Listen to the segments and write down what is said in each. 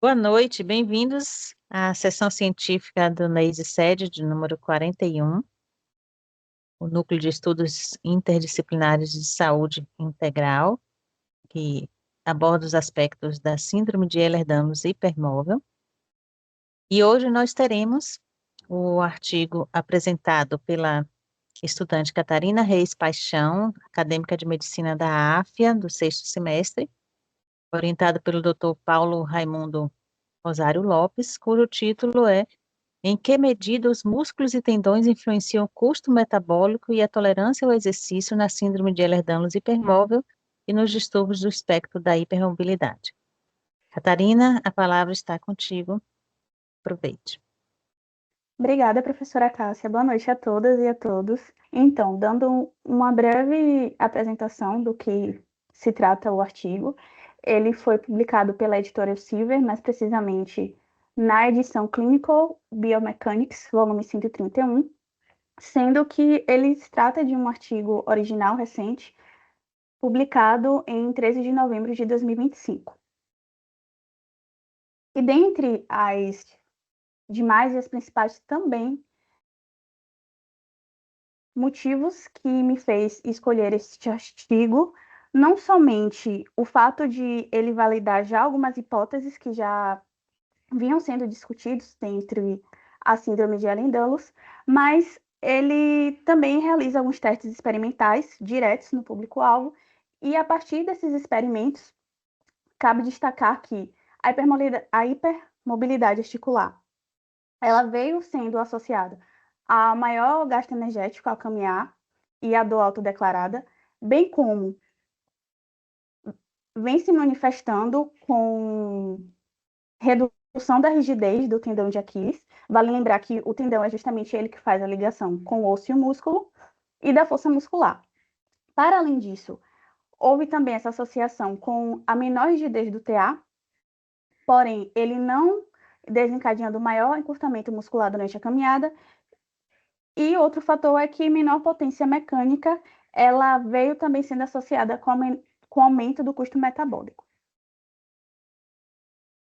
Boa noite, bem-vindos à sessão científica do NEISE-SED de número 41, o Núcleo de Estudos Interdisciplinares de Saúde Integral, que aborda os aspectos da Síndrome de Ehlers-Danlos hipermóvel. E hoje nós teremos o artigo apresentado pela estudante Catarina Reis Paixão, acadêmica de medicina da AFIA, do sexto semestre, orientado pelo Dr. Paulo Raimundo Rosário Lopes, cujo título é Em que medida os músculos e tendões influenciam o custo metabólico e a tolerância ao exercício na síndrome de Ehlers-Danlos hipermóvel e nos distúrbios do espectro da hipermobilidade? Catarina, a palavra está contigo. Aproveite. Obrigada, professora Cássia. Boa noite a todas e a todos. Então, dando uma breve apresentação do que se trata o artigo, ele foi publicado pela editora Elsevier, mais precisamente na edição Clinical Biomechanics, volume 131, sendo que ele se trata de um artigo original recente, publicado em 13 de novembro de 2025. E dentre as demais e as principais também motivos que me fez escolher este artigo, não somente o fato de ele validar já algumas hipóteses que já vinham sendo discutidos entre a síndrome de Ehlers-Danlos, mas ele também realiza alguns testes experimentais diretos no público-alvo, e a partir desses experimentos, cabe destacar que a hipermobilidade articular, ela veio sendo associada a maior gasto energético ao caminhar e a dor autodeclarada, bem como vem se manifestando com redução da rigidez do tendão de Aquiles. Vale lembrar que o tendão é justamente ele que faz a ligação com o osso e o músculo, e da força muscular. Para além disso, houve também essa associação com a menor rigidez do TA, porém, ele não desencadeando maior encurtamento muscular durante a caminhada. E outro fator é que menor potência mecânica, ela veio também sendo associada com o aumento do custo metabólico.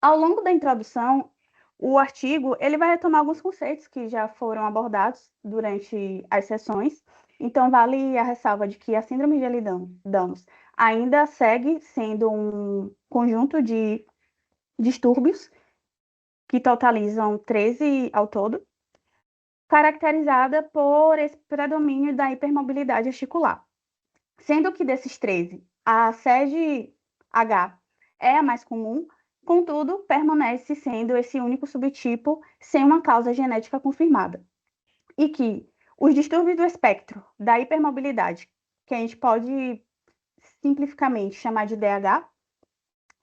Ao longo da introdução, o artigo ele vai retomar alguns conceitos que já foram abordados durante as sessões. Então, vale a ressalva de que a síndrome de Ehlers-Danlos ainda segue sendo um conjunto de distúrbios que totalizam 13 ao todo, caracterizada por esse predomínio da hipermobilidade articular. Sendo que desses 13, a SED-H é a mais comum, contudo, permanece sendo esse único subtipo sem uma causa genética confirmada. E que os distúrbios do espectro da hipermobilidade, que a gente pode simplificamente chamar de DH,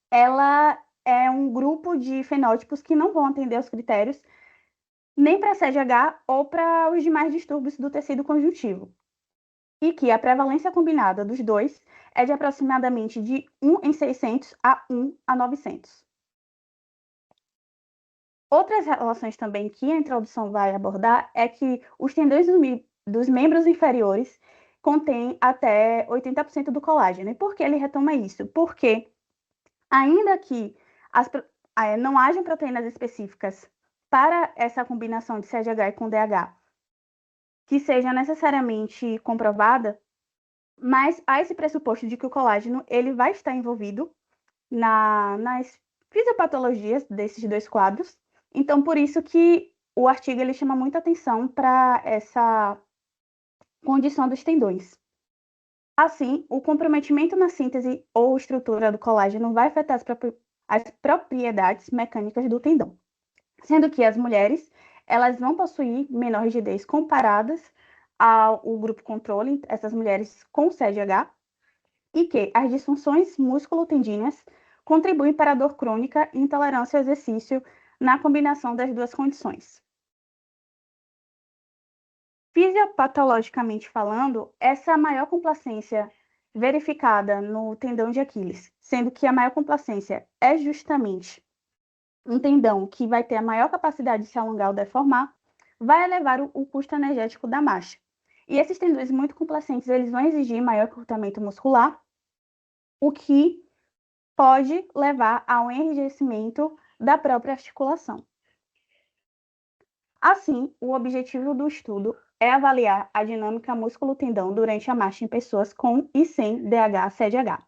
ela é um grupo de fenótipos que não vão atender aos critérios nem para a SED-H ou para os demais distúrbios do tecido conjuntivo, e que a prevalência combinada dos dois é de aproximadamente de 1 em 600 a 1 a 900. Outras relações também que a introdução vai abordar é que os tendões dos membros inferiores contêm até 80% do colágeno. E por que ele retoma isso? Porque, ainda que não hajam proteínas específicas para essa combinação de CDH com DH que seja necessariamente comprovada, mas há esse pressuposto de que o colágeno ele vai estar envolvido nas fisiopatologias desses dois quadros. Então, por isso que o artigo ele chama muita atenção para essa condição dos tendões. Assim, o comprometimento na síntese ou estrutura do colágeno vai afetar as propriedades mecânicas do tendão, sendo que as mulheres elas vão possuir menor rigidez comparadas ao grupo controle, essas mulheres com CDH, e que as disfunções músculo-tendíneas contribuem para a dor crônica e intolerância ao exercício na combinação das duas condições. Fisiopatologicamente falando, essa é a maior complacência verificada no tendão de Aquiles, sendo que a maior complacência é justamente um tendão que vai ter a maior capacidade de se alongar ou deformar, vai elevar o custo energético da marcha. E esses tendões muito complacentes, eles vão exigir maior encurtamento muscular, o que pode levar ao enrijecimento da própria articulação. Assim, o objetivo do estudo é avaliar a dinâmica músculo-tendão durante a marcha em pessoas com e sem DH-CDH,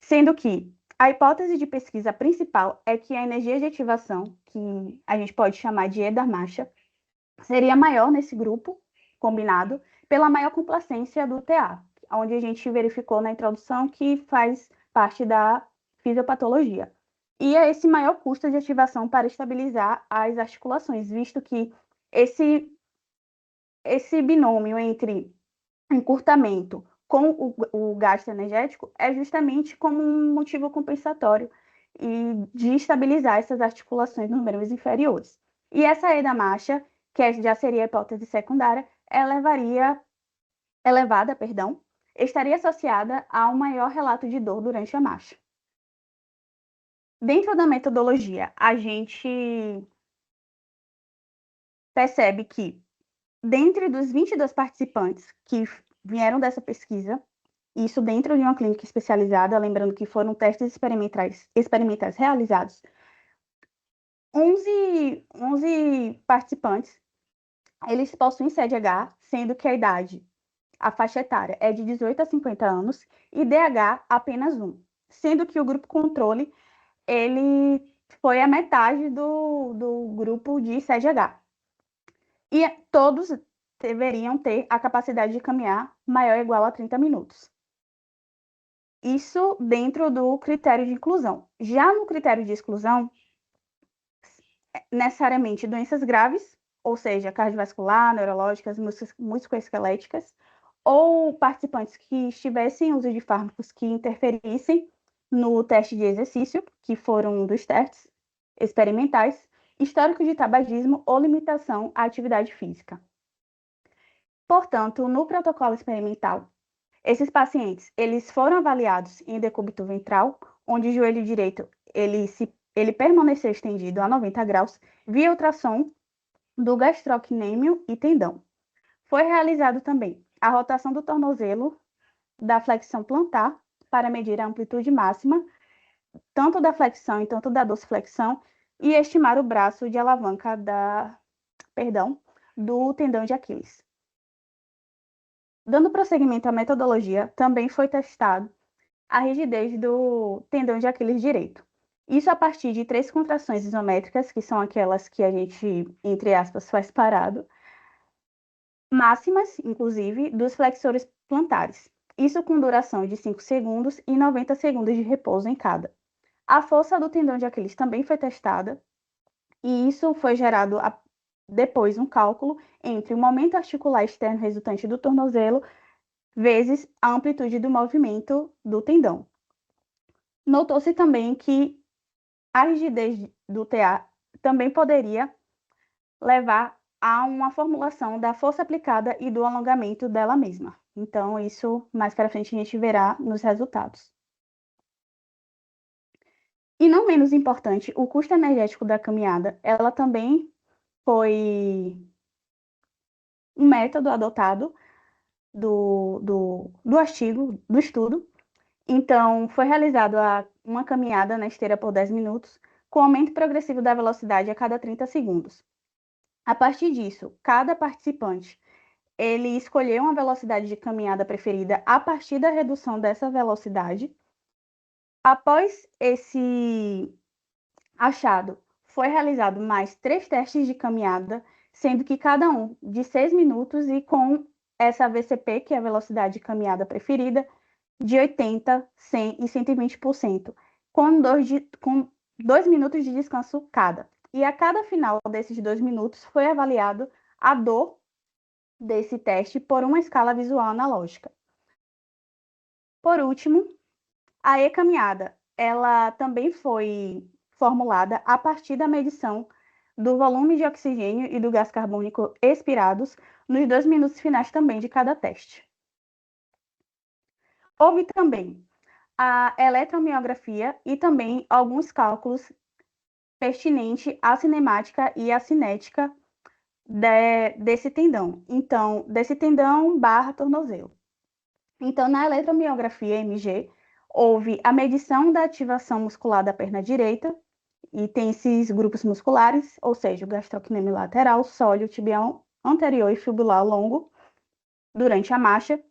sendo que a hipótese de pesquisa principal é que a energia de ativação, que a gente pode chamar de E da marcha, seria maior nesse grupo combinado pela maior complacência do TA, onde a gente verificou na introdução que faz parte da fisiopatologia. E é esse maior custo de ativação para estabilizar as articulações, visto que esse binômio entre encurtamento com o gasto energético é justamente como um motivo compensatório e de estabilizar essas articulações nos membros inferiores. E essa E da marcha, que já seria a hipótese secundária, elevada, estaria associada a um maior relato de dor durante a marcha. Dentro da metodologia, a gente percebe que, dentre dos 22 participantes que vieram dessa pesquisa, isso dentro de uma clínica especializada, lembrando que foram testes experimentais realizados, 11 participantes, eles possuem CDH, sendo que a faixa etária é de 18 a 50 anos, e DH apenas um, sendo que o grupo controle, ele foi a metade do grupo de CDH. E todos deveriam ter a capacidade de caminhar maior ou igual a 30 minutos. Isso dentro do critério de inclusão. Já no critério de exclusão, necessariamente doenças graves, ou seja, cardiovascular, neurológicas, musculoesqueléticas, ou participantes que estivessem em uso de fármacos que interferissem no teste de exercício, que foram um dos testes experimentais, histórico de tabagismo ou limitação à atividade física. Portanto, no protocolo experimental, esses pacientes, eles foram avaliados em decúbito ventral, onde o joelho direito ele permaneceu estendido a 90 graus, via ultrassom do gastrocnêmio e tendão. Foi realizado também a rotação do tornozelo da flexão plantar para medir a amplitude máxima, tanto da flexão e tanto da dorsiflexão, e estimar o braço de alavanca do tendão de Aquiles. Dando prosseguimento à metodologia, também foi testado a rigidez do tendão de Aquiles direito. Isso a partir de 3 contrações isométricas, que são aquelas que a gente, entre aspas, faz parado, máximas, inclusive, dos flexores plantares. Isso com duração de 5 segundos e 90 segundos de repouso em cada. A força do tendão de Aquiles também foi testada, e isso foi gerado depois um cálculo entre o momento articular externo resultante do tornozelo vezes a amplitude do movimento do tendão. Notou-se também que a rigidez do TA também poderia levar a uma formulação da força aplicada e do alongamento dela mesma. Então, isso mais para frente a gente verá nos resultados. E não menos importante, o custo energético da caminhada, ela também foi um método adotado do artigo, do estudo. Então, foi realizada uma caminhada na esteira por 10 minutos, com aumento progressivo da velocidade a cada 30 segundos. A partir disso, cada participante ele escolheu uma velocidade de caminhada preferida a partir da redução dessa velocidade. Após esse achado, foi realizado mais 3 testes de caminhada, sendo que cada um de 6 minutos e com essa VCP, que é a velocidade de caminhada preferida, de 80%, 100% e 120%, com 2 minutos de descanso cada. E a cada final desses 2 minutos foi avaliado a dor desse teste por uma escala visual analógica. Por último, a e-caminhada, ela também foi formulada a partir da medição do volume de oxigênio e do gás carbônico expirados nos 2 minutos finais também de cada teste. Houve também a eletromiografia e também alguns cálculos pertinentes à cinemática e à cinética desse tendão. Então, desse tendão / tornozelo. Então, na eletromiografia MG, houve a medição da ativação muscular da perna direita, e tem esses grupos musculares, ou seja, o gastrocnêmio lateral, sóleo, tibial anterior e fibular longo, durante a marcha.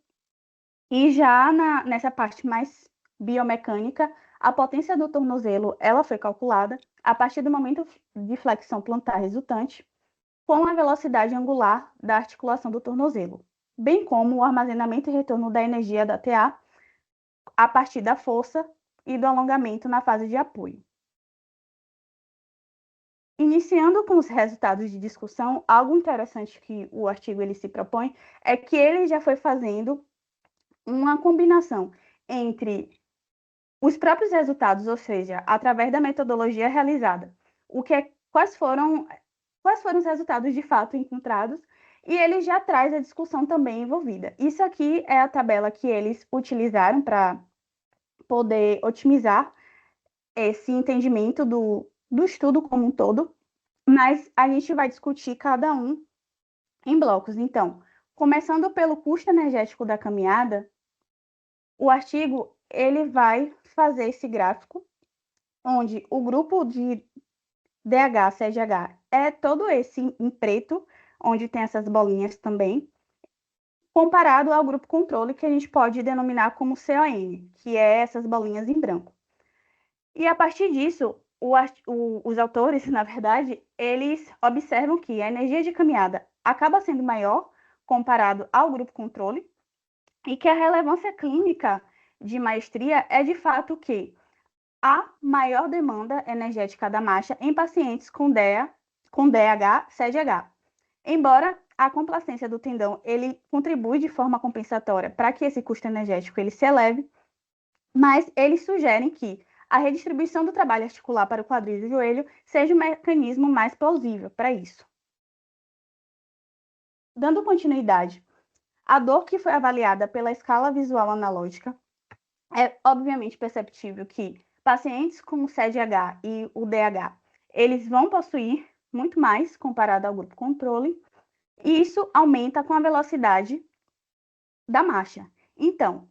E já nessa parte mais biomecânica, a potência do tornozelo ela foi calculada a partir do momento de flexão plantar resultante, com a velocidade angular da articulação do tornozelo, bem como o armazenamento e retorno da energia da TA a partir da força e do alongamento na fase de apoio. Iniciando com os resultados de discussão, algo interessante que o artigo ele se propõe é que ele já foi fazendo uma combinação entre os próprios resultados, ou seja, através da metodologia realizada, quais foram os resultados de fato encontrados, e ele já traz a discussão também envolvida. Isso aqui é a tabela que eles utilizaram para poder otimizar esse entendimento do estudo como um todo, mas a gente vai discutir cada um em blocos. Então, começando pelo custo energético da caminhada, o artigo ele vai fazer esse gráfico, onde o grupo de DH, CGH, é todo esse em preto, onde tem essas bolinhas também, comparado ao grupo controle, que a gente pode denominar como CON, que é essas bolinhas em branco. E a partir disso, os autores, na verdade, eles observam que a energia de caminhada acaba sendo maior comparado ao grupo controle e que a relevância clínica de maestria é de fato que há maior demanda energética da marcha em pacientes com DH, CDH. Embora a complacência do tendão ele contribui de forma compensatória para que esse custo energético ele se eleve, mas eles sugerem que a redistribuição do trabalho articular para o quadril e o joelho seja o mecanismo mais plausível para isso. Dando continuidade, a dor que foi avaliada pela escala visual analógica é obviamente perceptível que pacientes com o CDH e o DH, eles vão possuir muito mais comparado ao grupo controle, e isso aumenta com a velocidade da marcha. Então,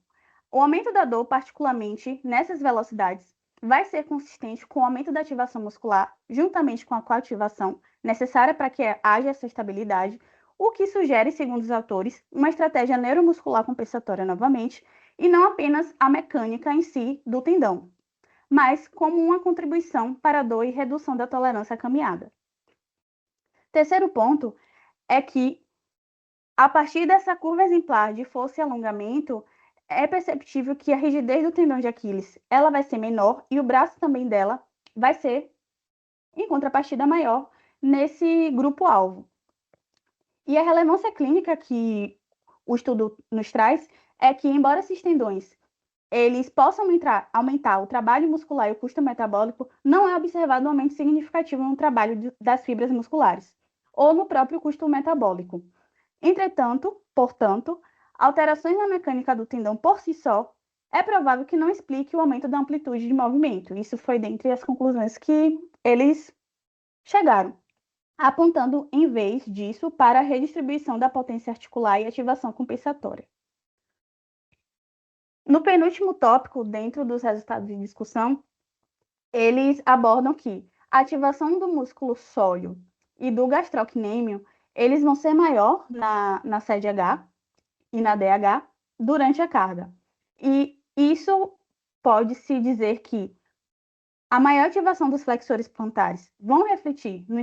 o aumento da dor, particularmente nessas velocidades, vai ser consistente com o aumento da ativação muscular, juntamente com a coativação necessária para que haja essa estabilidade, o que sugere, segundo os autores, uma estratégia neuromuscular compensatória novamente, e não apenas a mecânica em si do tendão, mas como uma contribuição para a dor e redução da tolerância à caminhada. Terceiro ponto é que, a partir dessa curva exemplar de força e alongamento, é perceptível que a rigidez do tendão de Aquiles ela vai ser menor e o braço também dela vai ser, em contrapartida, maior nesse grupo-alvo. E a relevância clínica que o estudo nos traz é que, embora esses tendões eles possam aumentar o trabalho muscular e o custo metabólico, não é observado um aumento significativo no trabalho das fibras musculares ou no próprio custo metabólico. Entretanto, portanto, alterações na mecânica do tendão por si só é provável que não explique o aumento da amplitude de movimento. Isso foi dentre as conclusões que eles chegaram, apontando, em vez disso, para a redistribuição da potência articular e ativação compensatória. No penúltimo tópico, dentro dos resultados de discussão, eles abordam que a ativação do músculo sóleo e do gastrocnêmio, eles vão ser maior na CDH e na DH durante a carga. E isso pode-se dizer que a maior ativação dos flexores plantares vão refletir no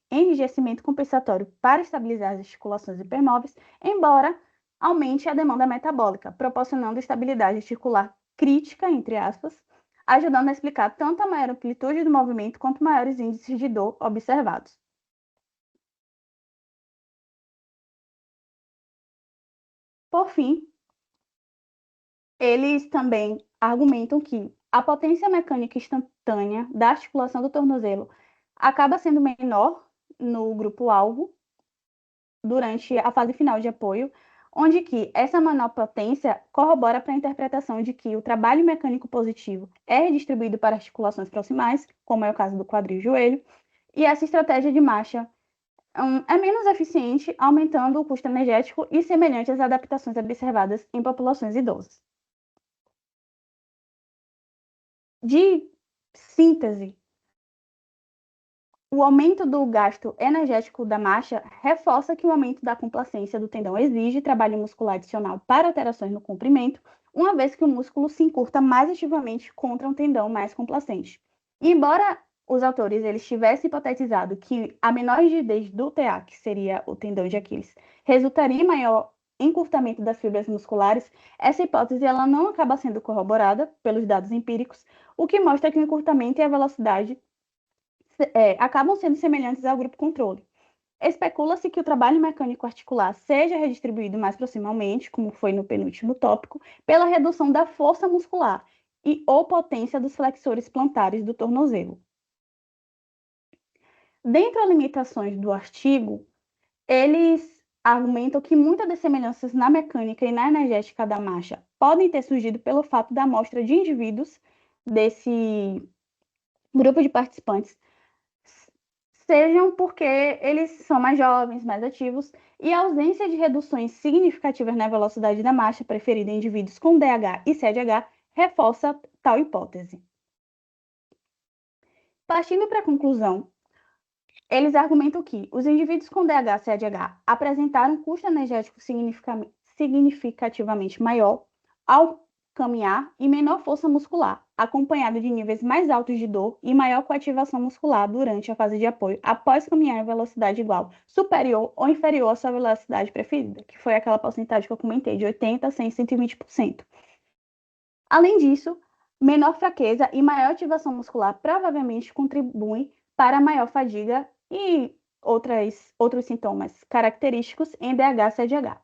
enrijecimento compensatório para estabilizar as articulações hipermóveis, embora aumente a demanda metabólica, proporcionando estabilidade articular crítica, entre aspas, ajudando a explicar tanto a maior amplitude do movimento quanto maiores índices de dor observados. Por fim, eles também argumentam que a potência mecânica instantânea da articulação do tornozelo acaba sendo menor no grupo-alvo durante a fase final de apoio, onde que essa menor potência corrobora para a interpretação de que o trabalho mecânico positivo é redistribuído para articulações proximais, como é o caso do quadril e joelho, e essa estratégia de marcha é menos eficiente, aumentando o custo energético e semelhante às adaptações observadas em populações idosas. de síntese, o aumento do gasto energético da marcha reforça que o aumento da complacência do tendão exige trabalho muscular adicional para alterações no comprimento, uma vez que o músculo se encurta mais ativamente contra um tendão mais complacente. E embora os autores eles tivessem hipotetizado que a menor rigidez do TA, que seria o tendão de Aquiles, resultaria em maior encurtamento das fibras musculares, essa hipótese ela não acaba sendo corroborada pelos dados empíricos, o que mostra que o encurtamento e a velocidade acabam sendo semelhantes ao grupo controle. Especula-se que o trabalho mecânico articular seja redistribuído mais proximalmente, como foi no penúltimo tópico, pela redução da força muscular e ou potência dos flexores plantares do tornozelo. Dentre as limitações do artigo, eles argumentam que muitas das semelhanças na mecânica e na energética da marcha podem ter surgido pelo fato da amostra de indivíduos desse grupo de participantes sejam porque eles são mais jovens, mais ativos, e a ausência de reduções significativas na velocidade da marcha preferida em indivíduos com DH e CDH reforça tal hipótese. Partindo para a conclusão, eles argumentam que os indivíduos com DH e CDH apresentaram um custo energético significativamente maior ao caminhar e menor força muscular, acompanhado de níveis mais altos de dor e maior coativação muscular durante a fase de apoio, após caminhar em velocidade igual, superior ou inferior à sua velocidade preferida, que foi aquela porcentagem que eu comentei, de 80%, 100%, 120%. Além disso, menor fraqueza e maior ativação muscular provavelmente contribuem para maior fadiga e outros sintomas característicos em DH-CDH.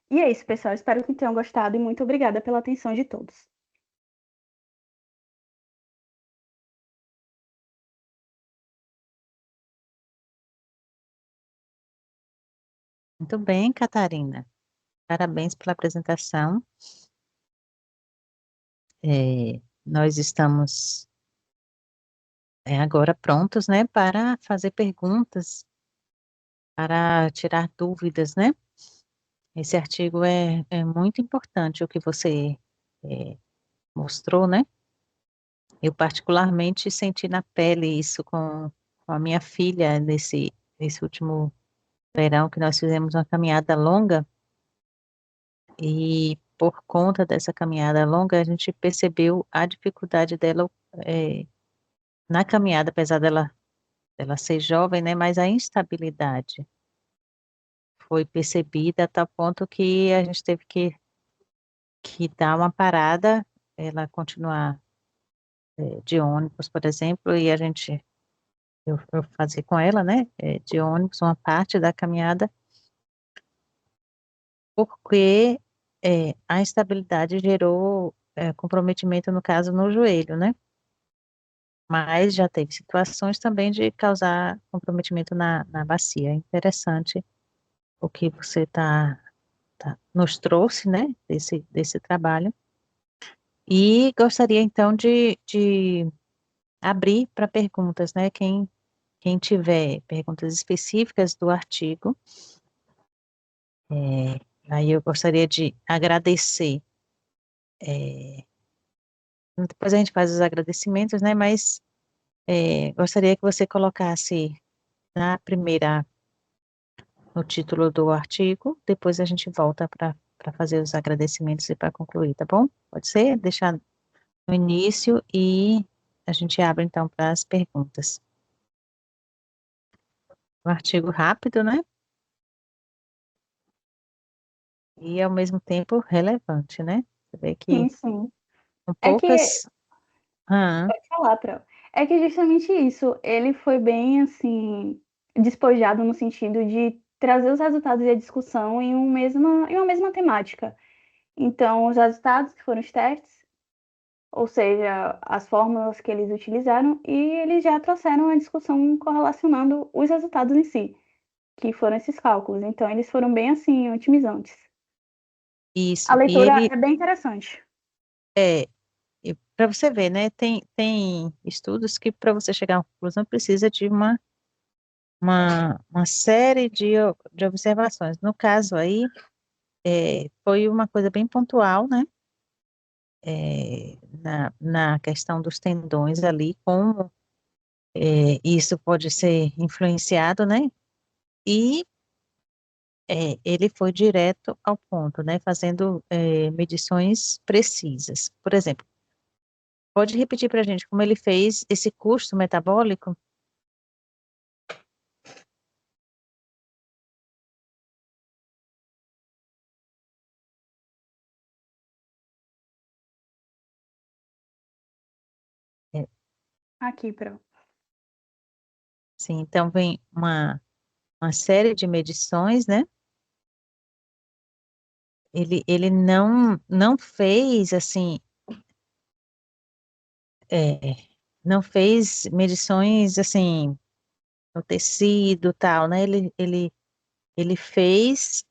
E é isso, pessoal. Espero que tenham gostado e muito obrigada pela atenção de todos. Muito bem, Catarina. Parabéns pela apresentação. Nós estamos agora prontos, né, para fazer perguntas, para tirar dúvidas, né? Esse artigo é muito importante, o que você mostrou, né? Eu particularmente senti na pele isso com a minha filha nesse último verão, que nós fizemos uma caminhada longa, e por conta dessa caminhada longa, a gente percebeu a dificuldade dela na caminhada, apesar dela ser jovem, né? Mas a instabilidade foi percebida a tal ponto que a gente teve que dar uma parada, ela continuar de ônibus, por exemplo, e eu fazia com ela, né, de ônibus, uma parte da caminhada, porque a instabilidade gerou comprometimento, no caso, no joelho, né? Mas já teve situações também de causar comprometimento na bacia. É interessante o que você nos trouxe, né, desse trabalho. E gostaria, então, de abrir para perguntas, né? Quem tiver perguntas específicas do artigo, aí eu gostaria de agradecer. Depois a gente faz os agradecimentos, né? Mas gostaria que você colocasse na primeira, no título do artigo, depois a gente volta para fazer os agradecimentos e para concluir, tá bom? Pode ser? Deixar no início e a gente abre então para as perguntas. Um artigo rápido, né? E ao mesmo tempo relevante, né? Você vê Sim, que sim. com É que, poucas. Ah, pode falar, Pro. É que justamente isso, ele foi bem, assim, despojado no sentido de trazer os resultados e a discussão em uma mesma temática. Então, os resultados, que foram os testes, ou seja, as fórmulas que eles utilizaram, e eles já trouxeram a discussão correlacionando os resultados em si, que foram esses cálculos. Então, eles foram bem, assim, otimizantes. A isso. E leitura ele é bem interessante. é, para você ver, né? Tem estudos que para você chegar a uma conclusão precisa de uma série de observações. No caso aí, foi uma coisa bem pontual, né? na questão dos tendões ali, como isso pode ser influenciado, né? E ele foi direto ao ponto, né? Fazendo medições precisas. Por exemplo, pode repetir para a gente como ele fez esse custo metabólico? É, Aqui, pronto. sim, então vem uma série de medições, né? Ele não fez assim, é, não fez medições assim no tecido tal, né? Ele fez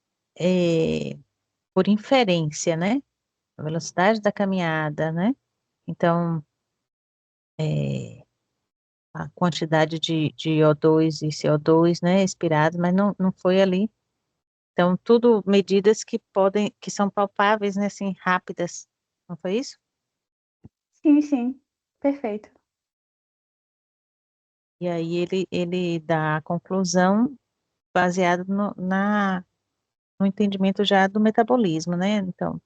por inferência, né? A velocidade da caminhada, né? Então, é, a quantidade de O2 e CO2, né? Expirados, mas não foi ali. Então, tudo medidas que são palpáveis, né? Assim, rápidas. Não foi isso? Sim, sim. Perfeito. E aí ele dá a conclusão baseado no entendimento já do metabolismo, né? Então,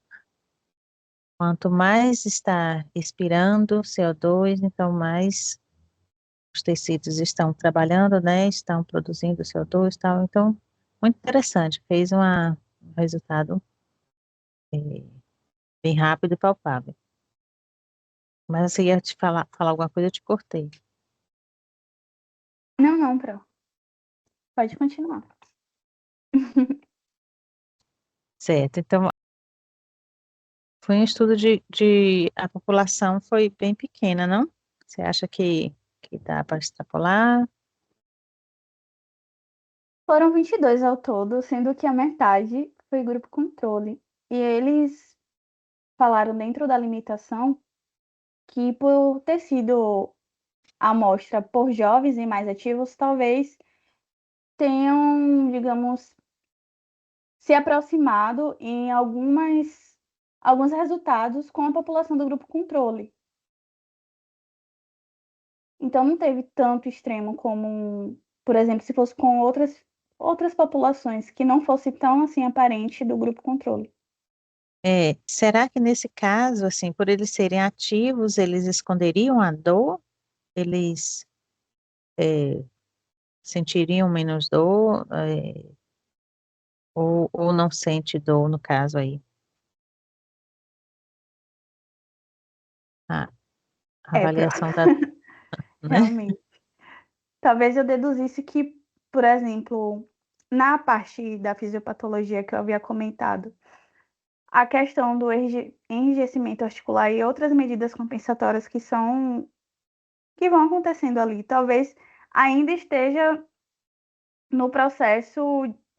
quanto mais está expirando CO2, então mais os tecidos estão trabalhando, né? Estão produzindo CO2 e tal. Então, muito interessante. Fez um resultado eh, bem rápido e palpável. Mas você ia te falar alguma coisa, eu te cortei. Não, não, Pro. Pode continuar. Certo. Então, foi um estudo a população foi bem pequena, não? Você acha que dá para extrapolar? Foram 22 ao todo, sendo que a metade foi grupo controle. E eles falaram dentro da limitação que por ter sido a amostra por jovens e mais ativos, talvez tenham, digamos, se aproximado em alguns resultados com a população do grupo controle. Então não teve tanto extremo como, por exemplo, se fosse com outras populações que não fosse tão assim aparente do grupo controle. Será que nesse caso, assim, por eles serem ativos, eles esconderiam a dor? Eles é, sentiriam menos dor? Ou não sente dor no caso aí? A, a É, avaliação da, né? realmente. Talvez eu deduzisse que, por exemplo, na parte da fisiopatologia que eu havia comentado, a questão do enrijecimento articular e outras medidas compensatórias que vão acontecendo ali, talvez ainda esteja no processo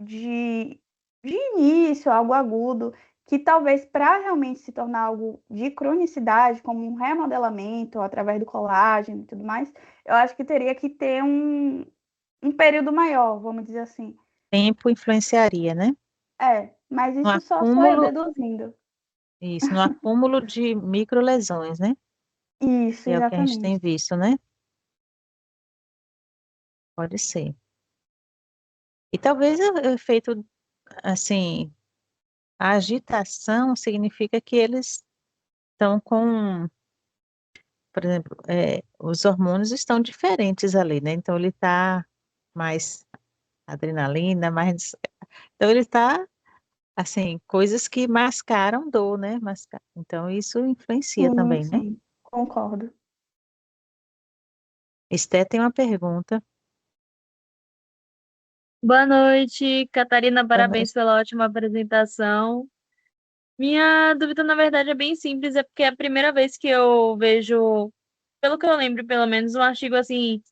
de, de início, algo agudo, que talvez para realmente se tornar algo de cronicidade, como um remodelamento através do colágeno e tudo mais, eu acho que teria que ter um período maior, vamos dizer assim. Tempo influenciaria, né? Mas No isso só eu acúmulo, deduzindo. isso, no acúmulo de microlesões, né? Isso, Que é o que a gente tem exatamente. visto, né? Pode ser. E talvez o efeito, assim, a agitação significa que eles estão com, por exemplo, os hormônios estão diferentes ali, né? Então ele está mais adrenalina, mais. Então ele está, assim, coisas que mascaram dor, né? Então isso influencia Sim, também, né? sim, concordo. Esté tem uma pergunta. Boa noite, Catarina. Boa noite. Parabéns pela ótima apresentação. Minha dúvida, na verdade, é bem simples, é porque é a primeira vez que eu vejo, pelo que eu lembro, pelo menos, um artigo assim,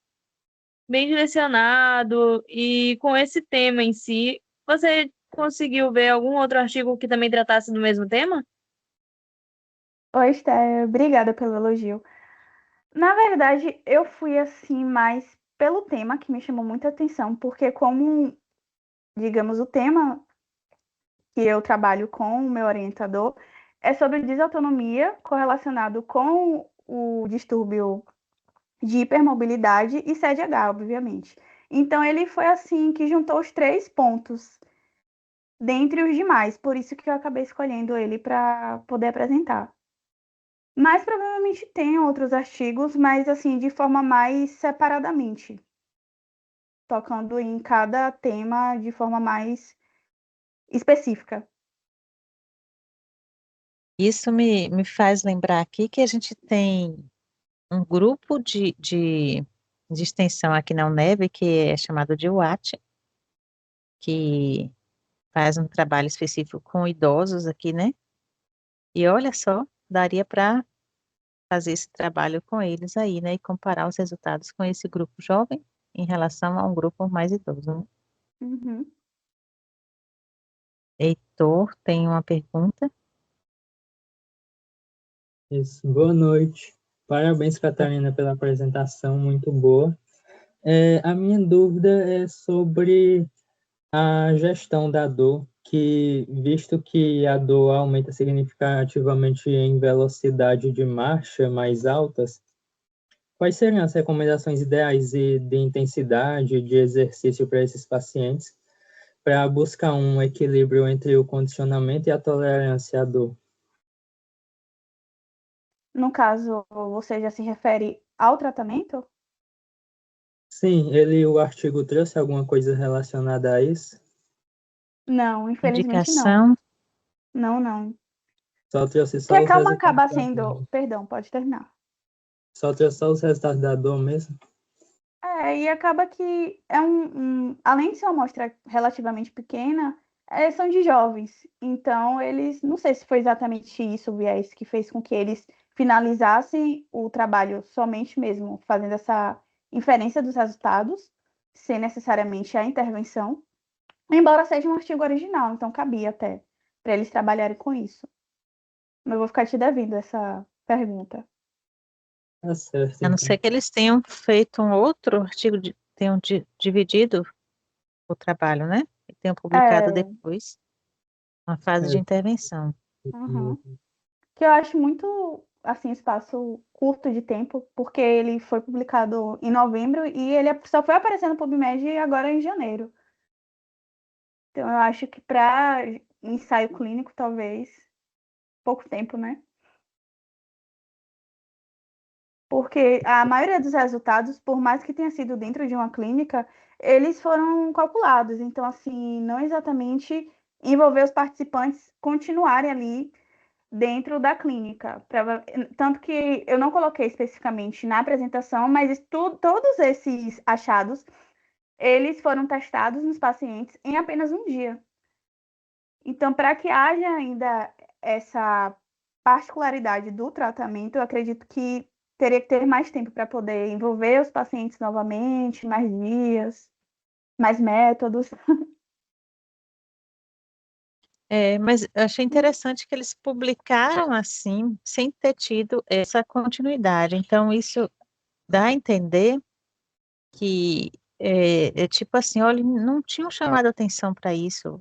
bem direcionado e com esse tema em si. Você conseguiu ver algum outro artigo que também tratasse do mesmo tema? Oi, Esther, obrigada pelo elogio. Na verdade, eu fui assim mais pelo tema que me chamou muita atenção, porque como, digamos, o tema que eu trabalho com o meu orientador é sobre desautonomia correlacionado com o distúrbio de hipermobilidade e CDH, obviamente. Então, ele foi assim que juntou os 3 pontos dentre os demais, por isso que eu acabei escolhendo ele para poder apresentar. Mas provavelmente tem outros artigos, mas assim, de forma mais separadamente, tocando em cada tema de forma mais específica. Isso me faz lembrar aqui que a gente tem um grupo de extensão aqui na UNEB, que é chamado de UAT, que faz um trabalho específico com idosos aqui, né? E olha só, daria para fazer esse trabalho com eles aí, né? E comparar os resultados com esse grupo jovem em relação a um grupo mais idoso, né? Uhum. Heitor tem uma pergunta. Isso. Boa noite. Parabéns, Catarina, pela apresentação, muito boa. A minha dúvida é sobre a gestão da dor, que, visto que a dor aumenta significativamente em velocidade de marcha mais altas, quais seriam as recomendações ideais de intensidade de exercício para esses pacientes, para buscar um equilíbrio entre o condicionamento e a tolerância à dor? No caso, você já se refere ao tratamento? Sim, o artigo trouxe alguma coisa relacionada a isso? Não, infelizmente não. Indicação. Não, não. Só trouxe Que só a os calma resultados acaba da sendo. dor. Perdão, pode terminar. Só trouxe só os resultados da dor mesmo? E acaba que além de ser uma amostra relativamente pequena, são de jovens. Então, eles, não sei se foi exatamente isso o viés que fez com que eles finalizassem o trabalho somente mesmo fazendo essa inferência dos resultados, sem necessariamente a intervenção, embora seja um artigo original, então cabia até para eles trabalharem com isso. Mas eu vou ficar te devendo essa pergunta. Tá certo, A não então. ser que eles tenham feito um outro artigo, tenham dividido o trabalho, né? E tenham publicado É, depois uma fase de É, intervenção. uhum. Que eu acho muito, assim, espaço curto de tempo, porque ele foi publicado em novembro e ele só foi aparecer no PubMed agora em janeiro. Então, eu acho que para ensaio clínico, talvez, pouco tempo, né? Porque a maioria dos resultados, por mais que tenha sido dentro de uma clínica, eles foram calculados. Então, assim, não exatamente envolver os participantes continuarem ali dentro da clínica. Tanto que eu não coloquei especificamente na apresentação, mas todos esses achados, eles foram testados nos pacientes em apenas um dia. Então, para que haja ainda essa particularidade do tratamento, eu acredito que teria que ter mais tempo para poder envolver os pacientes novamente, mais dias, mais métodos. Mas eu achei interessante que eles publicaram assim, sem ter tido essa continuidade. Então, isso dá a entender que é tipo assim, olha, não tinham chamado atenção para isso.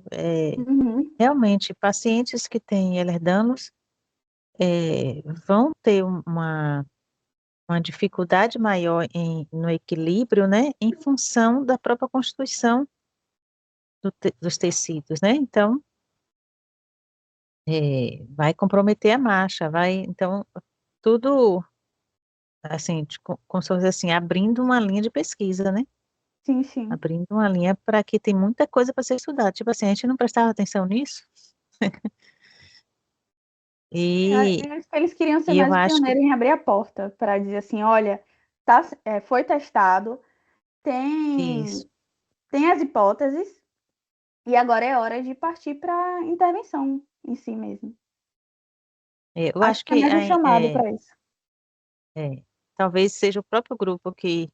Uhum. Realmente, pacientes que têm ehlers-Danlos vão ter uma dificuldade maior no equilíbrio, né, em função da própria constituição dos tecidos, né? Então, vai comprometer a marcha, então, tudo, assim, como se fosse assim, abrindo uma linha de pesquisa, né? Sim, sim. Abrindo uma linha para que tem muita coisa para ser estudada. Tipo assim, a gente não prestava atenção nisso, e, Eu acho que eles queriam ser e eu mais acho que pioneiros em abrir a porta para dizer assim, olha, foi testado, isso. tem, tem as hipóteses, e agora é hora de partir para intervenção em si mesmo. Eu Acho acho que é que mais um chamado para isso. é, talvez seja o próprio grupo que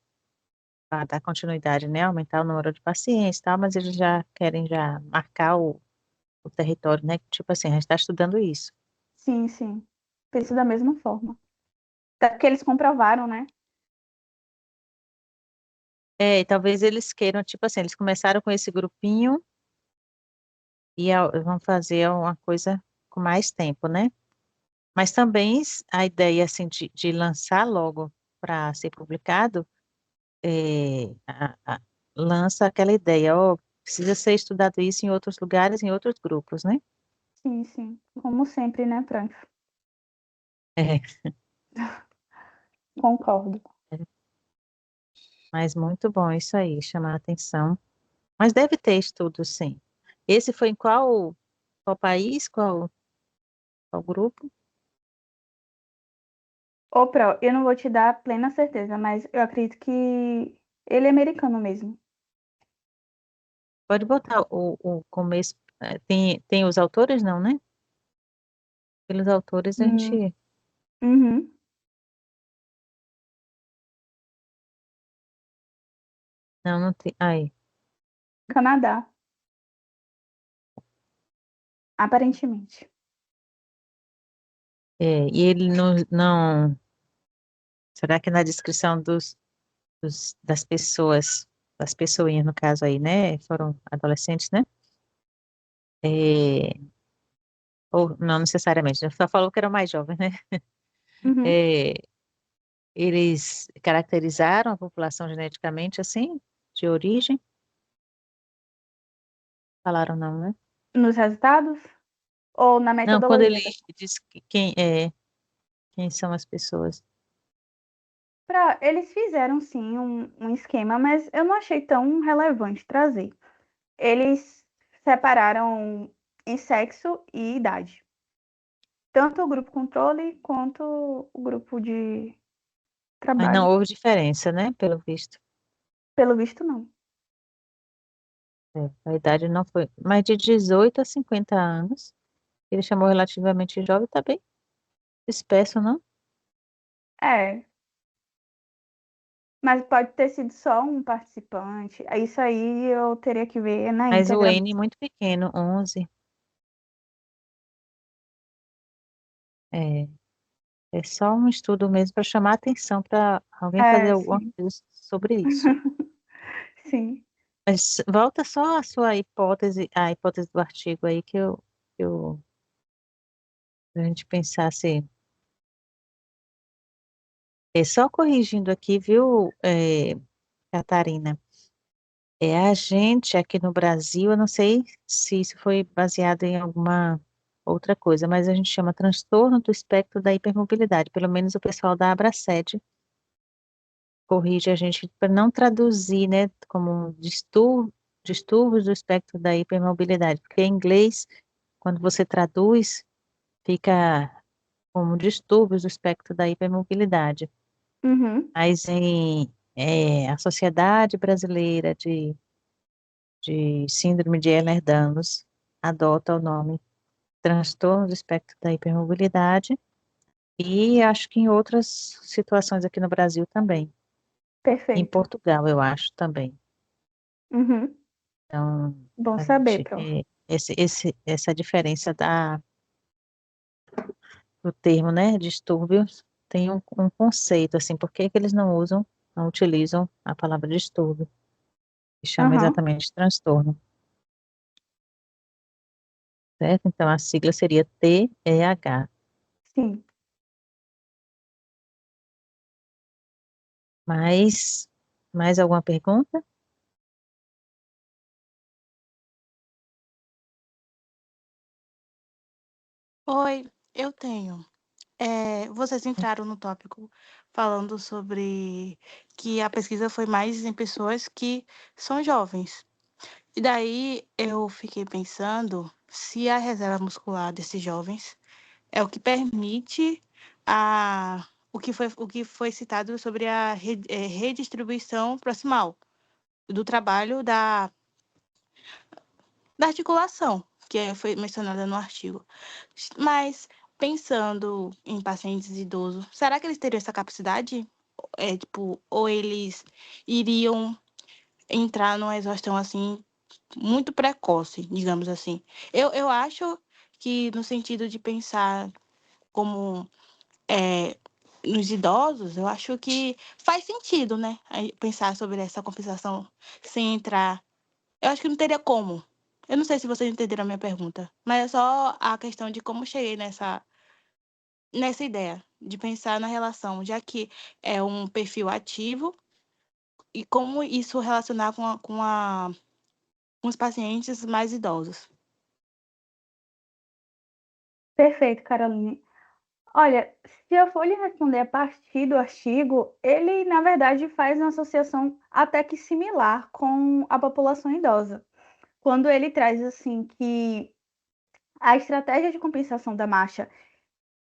vai dar continuidade, né? Aumentar o número de pacientes e tal, mas eles já querem já marcar o território, né? Tipo assim, a gente está estudando isso. Sim, sim. Penso da mesma forma. Até porque eles comprovaram, né? E talvez eles queiram, tipo assim, eles começaram com esse grupinho e vão fazer uma coisa com mais tempo, né? Mas também a ideia assim, de lançar logo para ser publicado, lança aquela ideia, ó, precisa ser estudado isso em outros lugares, em outros grupos, né? Sim, sim. Como sempre, né, Prancha? É, Concordo. mas muito bom isso aí, chamar a atenção. Mas deve ter estudo, sim. Esse foi em qual país, qual grupo? Eu não vou te dar plena certeza, mas eu acredito que ele é americano mesmo. Pode botar o começo. Tem os autores, não, né? Pelos autores a Hum, gente. uhum. Não, não tem. Aí. Canadá, aparentemente. E ele não. Será que na descrição das pessoas, das pessoinhas, no caso aí, né? Foram adolescentes, né? É, ou não necessariamente, só falou que eram mais jovens, né? Uhum. É, eles caracterizaram a população geneticamente assim, de origem? Falaram não, né? Nos resultados ou na Não, quando metodologia? ele diz quem são as pessoas. Eles fizeram sim um esquema, mas eu não achei tão relevante trazer. Eles separaram em sexo e idade. Tanto o grupo controle quanto o grupo de Mas não trabalho. houve diferença, né? Pelo visto. Pelo visto, não. A idade não foi. Mas de 18 a 50 anos, ele chamou relativamente jovem, tá bem disperso, não? É, mas pode ter sido só um participante. Isso aí eu teria que ver na Mas o íntegra. N muito pequeno, 11. É, é só um estudo mesmo para chamar a atenção para alguém fazer É, alguma sim. coisa sobre isso. Sim. Mas volta só a sua hipótese, a hipótese do artigo aí que a gente pensasse. Só corrigindo aqui, viu, Catarina? A gente aqui no Brasil, eu não sei se isso foi baseado em alguma outra coisa, mas a gente chama transtorno do espectro da hipermobilidade. Pelo menos o pessoal da Abraced corrige a gente para não traduzir, né, como distúrbios do espectro da hipermobilidade, porque em inglês, quando você traduz, fica como distúrbios do espectro da hipermobilidade. Uhum. Mas a Sociedade Brasileira de Síndrome de Ehlers-Danlos adota o nome transtorno do espectro da hipermobilidade e acho que em outras situações aqui no Brasil também. Em Perfeito. Portugal, eu acho também. Uhum. Então, Bom a saber, gente Pro. essa diferença do termo, né, distúrbios, tem um conceito, assim, por que que eles não utilizam a palavra distúrbio, que chama Aham. exatamente de transtorno, certo? Então, a sigla seria TEH. Sim. Mais alguma pergunta? Oi, eu tenho. Vocês entraram no tópico falando sobre que a pesquisa foi mais em pessoas que são jovens. E daí eu fiquei pensando se a reserva muscular desses jovens é o que permite o que foi citado sobre a redistribuição proximal do trabalho da articulação, foi mencionada no artigo. Mas, pensando em pacientes idosos, será que eles teriam essa capacidade? Tipo, ou eles iriam entrar numa exaustão assim, muito precoce, digamos assim. Eu acho que, no sentido de pensar como nos idosos, eu acho que faz sentido, né? Aí pensar sobre essa compensação sem entrar. Eu acho que não teria como. Eu não sei se vocês entenderam a minha pergunta, mas é só a questão de como cheguei nessa ideia de pensar na relação, já que é um perfil ativo, e como isso relacionar com os pacientes mais idosos. Perfeito, Caroline. Olha, se eu for lhe responder a partir do artigo, ele, na verdade, faz uma associação até que similar com a população idosa. Quando ele traz, assim, que a estratégia de compensação da marcha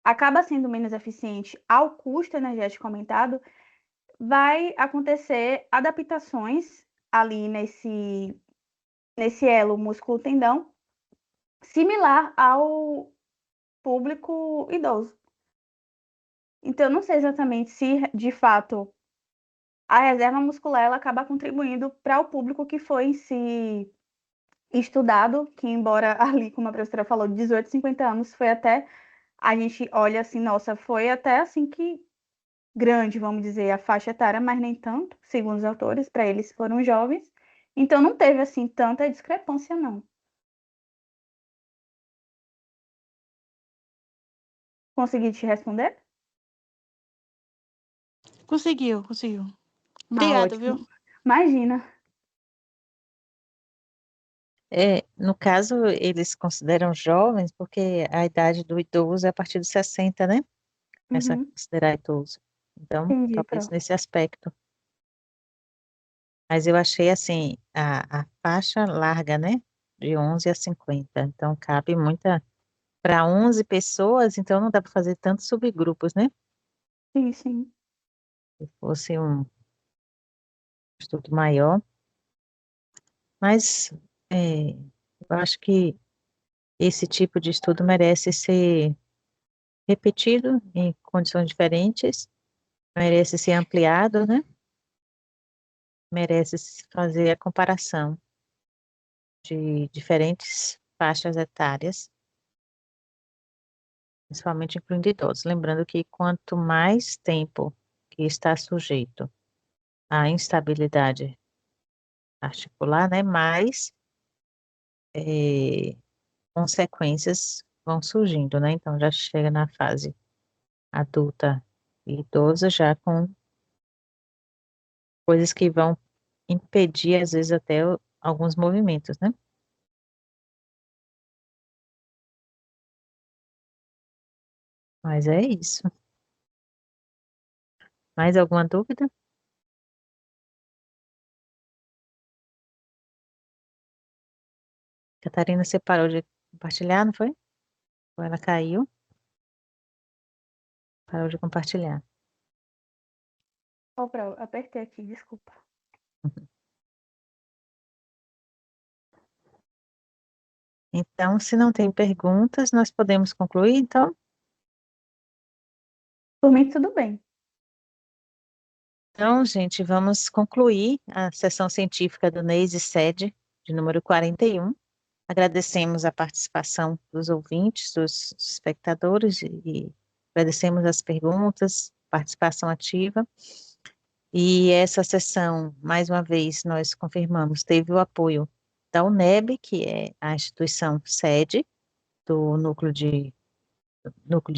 acaba sendo menos eficiente ao custo energético aumentado, vai acontecer adaptações ali nesse elo músculo-tendão, similar ao público idoso. Então, eu não sei exatamente se, de fato, a reserva muscular ela acaba contribuindo para o público que foi em si estudado, que embora ali, como a professora falou, de 18 a 50 anos, foi até, a gente olha assim, nossa, foi até assim que grande, vamos dizer, a faixa etária, mas nem tanto, segundo os autores, para eles foram jovens. Então, não teve assim tanta discrepância, não. Consegui te responder? Conseguiu, conseguiu. Ah, Obrigada, viu? ótimo. Imagina. No caso, eles consideram jovens porque a idade do idoso é a partir de 60, né? Essa Uhum, considerar idoso. Então, entendi, talvez Pro. nesse aspecto. Mas eu achei assim, a faixa larga, né? De 11 a 50. Então, cabe muita. Para 11 pessoas, então não dá para fazer tantos subgrupos, né? Sim, sim. Se fosse um estudo maior. Mas eu acho que esse tipo de estudo merece ser repetido em condições diferentes, merece ser ampliado, né? Merece se fazer a comparação de diferentes faixas etárias, principalmente incluindo idosos. Lembrando que quanto mais tempo que está sujeito à instabilidade articular, né, mais consequências vão surgindo, né? Então já chega na fase adulta e idosa já com coisas que vão impedir, às vezes, até alguns movimentos, né? Mas é isso. Mais alguma dúvida? Catarina, você parou de compartilhar, não foi? Ou ela caiu? Parou de compartilhar. Ó, Pro, apertei aqui, desculpa. Então, se não tem perguntas, nós podemos concluir, então? Por mim, tudo bem. Então, gente, vamos concluir a sessão científica do NEIS e SED, de número 41. Agradecemos a participação dos ouvintes, dos espectadores, e agradecemos as perguntas, participação ativa. E essa sessão, mais uma vez, nós confirmamos, teve o apoio da UNEB, que é a instituição sede do Núcleo de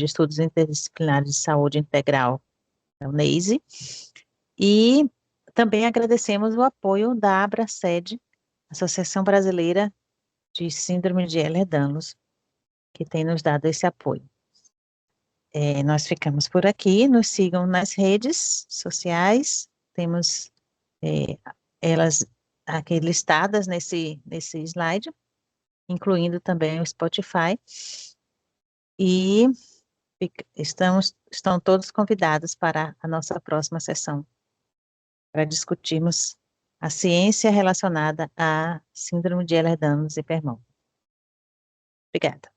Estudos Interdisciplinares de Saúde Integral, é o NEISE, e também agradecemos o apoio da ABRACED, Associação Brasileira de Síndrome de Ehlers-Danlos, que tem nos dado esse apoio. Nós ficamos por aqui, nos sigam nas redes sociais, temos elas aqui listadas nesse slide, incluindo também o Spotify, e estão todos convidados para a nossa próxima sessão, para discutirmos a ciência relacionada à síndrome de Ehlers-Danlos e Hipermão. Obrigada.